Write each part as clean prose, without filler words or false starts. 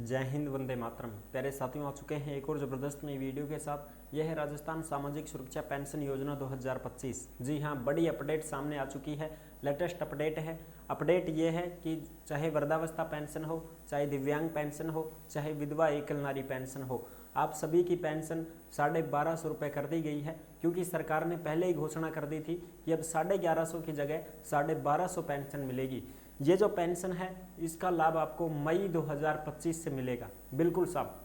जय हिंद, वंदे मातरम। प्यारे साथियों, आ चुके हैं एक और ज़बरदस्त नई वीडियो के साथ। यह है राजस्थान सामाजिक सुरक्षा पेंशन योजना 2025। जी हाँ, बड़ी अपडेट सामने आ चुकी है, लेटेस्ट अपडेट है। अपडेट ये है कि चाहे वृद्धावस्था पेंशन हो, चाहे दिव्यांग पेंशन हो, चाहे विधवा एकल नारी पेंशन हो, आप सभी की पेंशन 1250 रुपये कर दी गई है। क्योंकि सरकार ने पहले ही घोषणा कर दी थी कि अब 1150 की जगह 1250 पेंशन मिलेगी। ये जो पेंशन है इसका लाभ आपको मई 2025 से मिलेगा। बिल्कुल साहब,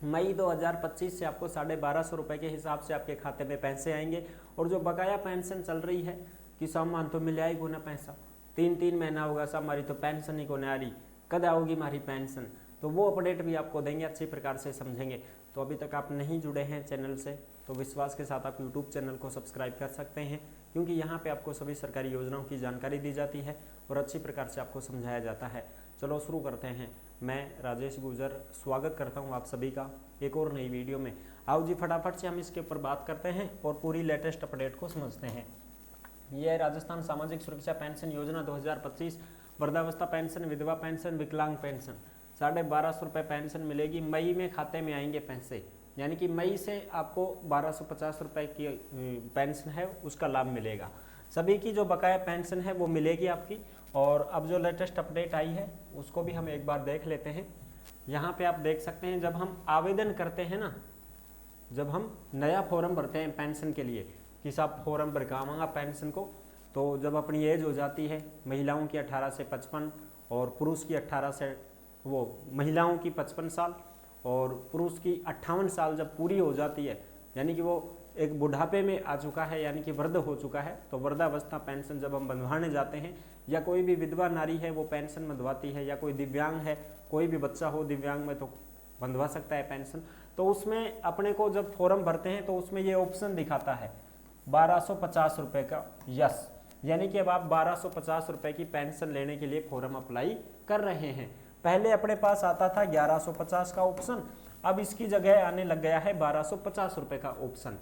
मई 2025 से आपको 1250 रुपये के हिसाब से आपके खाते में पैसे आएंगे। और जो बकाया पेंशन चल रही है कि सामान तो मिल आएगी ना पैसा, 3 महीना होगा साहब हमारी तो पेंशन ही को नहीं आ रही, कद आओगी हमारी पेंशन, तो वो अपडेट भी आपको देंगे, अच्छी प्रकार से समझेंगे। तो अभी तक आप नहीं जुड़े हैं चैनल से तो विश्वास के साथ आप यूट्यूब चैनल को सब्सक्राइब कर सकते हैं, क्योंकि यहाँ पे आपको सभी सरकारी योजनाओं की जानकारी दी जाती है और अच्छी प्रकार से आपको समझाया जाता है। चलो शुरू करते हैं। मैं राजेश गुजर स्वागत करता हूँ आप सभी का एक और नई वीडियो में। आओ जी फटाफट से हम इसके ऊपर बात करते हैं और पूरी लेटेस्ट अपडेट को समझते हैं। यह है राजस्थान सामाजिक सुरक्षा पेंशन योजना 2025। वृद्धावस्था पेंशन, विधवा पेंशन, विकलांग पेंशन 1250 रुपये पेंशन मिलेगी। मई में खाते में आएंगे पैसे, यानी कि मई से आपको 1250 रुपये की पेंशन है उसका लाभ मिलेगा। सभी की जो बकाया पेंशन है वो मिलेगी आपकी। और अब जो लेटेस्ट अपडेट आई है उसको भी हम एक बार देख लेते हैं। यहाँ पे आप देख सकते हैं, जब हम आवेदन करते हैं ना, जब हम नया फॉर्म भरते हैं पेंशन के लिए कि साहब फॉर्म भर कावांगा पेंशन को, तो जब अपनी एज हो जाती है महिलाओं की 18 से 55 और पुरुष की 18 से महिलाओं की 55 साल और पुरुष की 58 साल जब पूरी हो जाती है, यानी कि वो एक बुढ़ापे में आ चुका है, यानी कि वृद्ध हो चुका है, तो वृद्धावस्था पेंशन जब हम बंधवाने जाते हैं, या कोई भी विधवा नारी है वो पेंशन बंधवाती है, या कोई दिव्यांग है, कोई भी बच्चा हो दिव्यांग में तो बंधवा सकता है पेंशन, तो उसमें अपने को जब फॉर्म भरते हैं तो उसमें ये ऑप्शन दिखाता है 1250 रुपये का यस, यानी कि अब आप 1250 रुपये की पेंशन लेने के लिए फॉर्म अप्लाई कर रहे हैं। पहले अपने पास आता था 1150 का ऑप्शन, अब इसकी जगह आने लग गया है 1250 रुपये का ऑप्शन।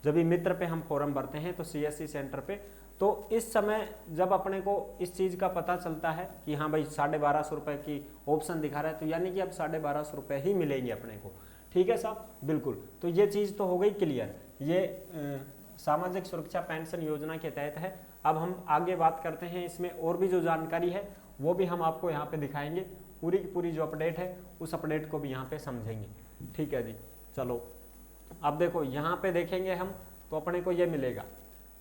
जब भी मित्र पे हम फॉर्म भरते हैं तो CSC सेंटर पे, तो इस समय जब अपने को इस चीज़ का पता चलता है कि हाँ भाई 1250 रुपये की ऑप्शन दिखा रहा है, तो यानी कि अब 1250 रुपये ही मिलेंगे अपने को। ठीक है साहब, बिल्कुल। तो ये चीज़ तो हो गई क्लियर, ये सामाजिक सुरक्षा पेंशन योजना के तहत है। अब हम आगे बात करते हैं, इसमें और भी जो जानकारी है वो भी हम आपको यहाँ पे दिखाएंगे। पूरी की पूरी जो अपडेट है उस अपडेट को भी यहाँ पे समझेंगे। ठीक है जी, चलो अब देखो यहाँ पे देखेंगे हम तो अपने को ये मिलेगा,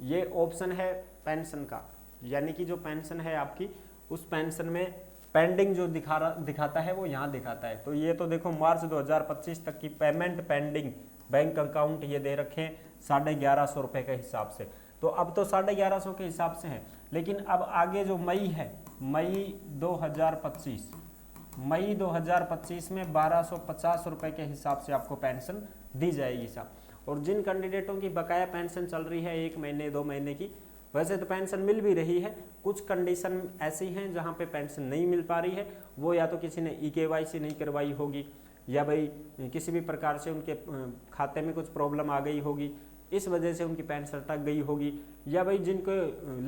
ये ऑप्शन है पेंशन का, यानी कि जो पेंशन है आपकी उस पेंशन में पेंडिंग जो दिखाता है वो यहाँ दिखाता है। तो ये तो देखो मार्च 2025 तक की पेमेंट पेंडिंग बैंक अकाउंट ये दे रखे हैं 1150 रुपये के हिसाब से। तो अब तो 1150 के हिसाब से है, लेकिन अब आगे जो मई है, मई 2025 में 1250 रुपये के हिसाब से आपको पेंशन दी जाएगी साहब। और जिन कैंडिडेटों की बकाया पेंशन चल रही है 1 महीने 2 महीने की, वैसे तो पेंशन मिल भी रही है, कुछ कंडीशन ऐसी हैं जहां पे पेंशन नहीं मिल पा रही है। वो या तो किसी ने EKYC नहीं करवाई होगी, या भाई किसी भी प्रकार से उनके खाते में कुछ प्रॉब्लम आ गई होगी, इस वजह से उनकी पेंशन अटक गई होगी, या भाई जिनको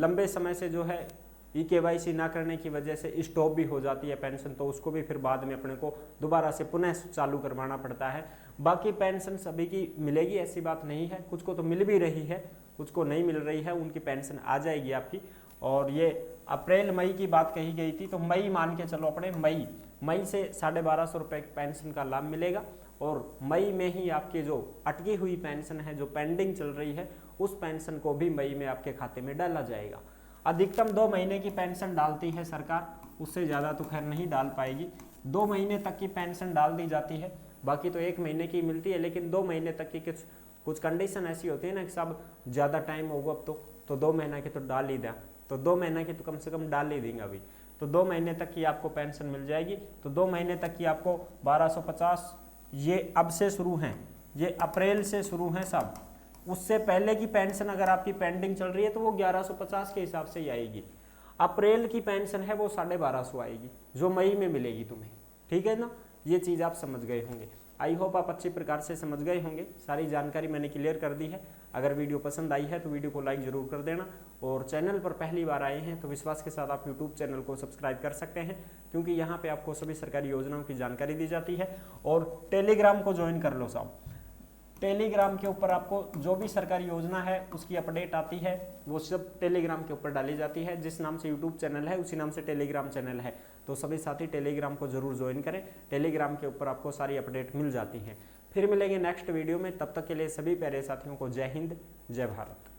लंबे समय से जो है EKYC ना करने की वजह से स्टॉप भी हो जाती है पेंशन, तो उसको भी फिर बाद में अपने को दोबारा से पुनः चालू करवाना पड़ता है। बाकी पेंशन सभी की मिलेगी, ऐसी बात नहीं है, कुछ को तो मिल भी रही है, कुछ को नहीं मिल रही है, उनकी पेंशन आ जाएगी आपकी। और ये अप्रैल मई की बात कही गई थी, तो मई मान के चलो अपने मई से 1250 रुपये पेंशन का लाभ मिलेगा। और मई में ही आपकी जो अटकी हुई पेंशन है, जो पेंडिंग चल रही है, उस पेंशन को भी मई में आपके खाते में डाला जाएगा। अधिकतम 2 महीने की पेंशन डालती है सरकार, उससे ज़्यादा तो खैर नहीं डाल पाएगी। 2 महीने तक की पेंशन डाल दी जाती है, बाकी तो 1 महीने की मिलती है, लेकिन 2 महीने तक की कुछ कंडीशन ऐसी होती है ना कि सब ज़्यादा टाइम होगा अब तो 2 महीना की तो डाल ही दें, तो 2 महीना की तो कम से कम डाल ही देंगे अभी, तो 2 महीने तक की आपको पेंशन मिल जाएगी। तो 2 महीने तक की आपको 1250, ये अब से शुरू हैं, ये अप्रैल से शुरू हैं साहब। उससे पहले की पेंशन अगर आपकी पेंडिंग चल रही है तो वो 1150 के हिसाब से ही आएगी। अप्रैल की पेंशन है वो 1250 आएगी, जो मई में मिलेगी तुम्हें। ठीक है ना, ये चीज़ आप समझ गए होंगे। आई होप आप अच्छी प्रकार से समझ गए होंगे, सारी जानकारी मैंने क्लियर कर दी है। अगर वीडियो पसंद आई है तो वीडियो को लाइक जरूर कर देना, और चैनल पर पहली बार आए हैं तो विश्वास के साथ आप यूट्यूब चैनल को सब्सक्राइब कर सकते हैं, क्योंकि यहाँ पे आपको सभी सरकारी योजनाओं की जानकारी दी जाती है। और टेलीग्राम को ज्वाइन कर लो साहब, टेलीग्राम के ऊपर आपको जो भी सरकारी योजना है उसकी अपडेट आती है, वो सब टेलीग्राम के ऊपर डाली जाती है। जिस नाम से यूट्यूब चैनल है उसी नाम से टेलीग्राम चैनल है, तो सभी साथी टेलीग्राम को जरूर ज्वाइन करें। टेलीग्राम के ऊपर आपको सारी अपडेट मिल जाती है। फिर मिलेंगे नेक्स्ट वीडियो में, तब तक के लिए सभी प्यारे साथियों को जय हिंद, जय भारत।